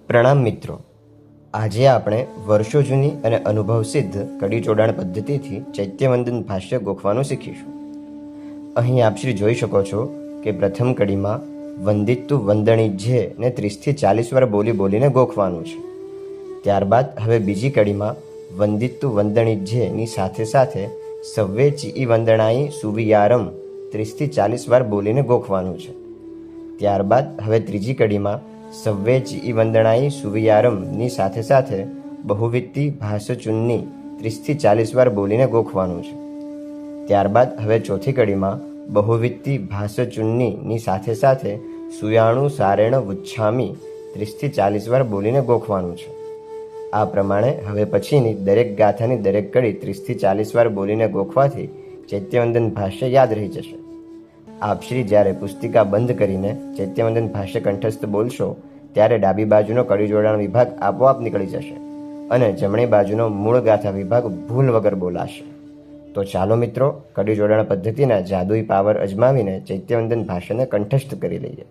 પ્રણામ મિત્રો, આજે આપણે વર્ષો જૂની અને અનુભવ સિદ્ધ કડી જોડાણ પદ્ધતિથી ચૈત્યવંદન ભાષ્ય ગોખવાનું શીખીશું. અહીં આપ શ્રી જોઈ શકો છો કે પ્રથમ કડીમાં વંદિત્તુ વંદણી જે ને 30 થી 40 વાર બોલીને ગોખવાનું છે. ત્યારબાદ હવે બીજી કડીમાં વંદિત્તુ વંદણી જે ની સાથે સાથે સવ્વે ચિઈ વંદણાઈ સુવિયારમ 30 થી 40 વાર બોલીને ગોખવાનું છે. ત્યારબાદ હવે ત્રીજી કડીમાં સવ્વે ચિઈ વંદણાઈ સુવિયારમ ની સાથે સાથે બહુવિત્તિ ભાસચુન્ની 30 થી 40 વાર બોલીને ગોખવાનું છે. ત્યારબાદ હવે ચોથી કડીમાં બહુવિત્તિ ભાસચુન્ની ની સાથે સાથે સુયાણુ સારેણ વુચ્છામી 30 થી 40 વાર બોલીને ગોખવાનું છે. આ પ્રમાણે હવે પછીની દરેક ગાથાની દરેક કડી 30 થી 40 વાર બોલીને ગોખવાથી ચૈત્યવંદન ભાષ્ય યાદ રહી જશે. આપ શ્રી જ્યારે પુસ્તિકા બંધ કરીને ચૈત્યવંદન ભાષ્ય કંઠસ્થ બોલશો ત્યારે ડાબી બાજુનો કડી જોડાણ વિભાગ આપોઆપ નીકળી જશે અને જમણી બાજુનો મૂળ ગાથા વિભાગ ભૂલ વગર બોલાશે. તો ચાલો મિત્રો, કડી જોડાણ પદ્ધતિના જાદુઈ પાવર અજમાવીને ચૈત્યવંદન ભાષ્યને કંઠસ્થ કરી લઈએ.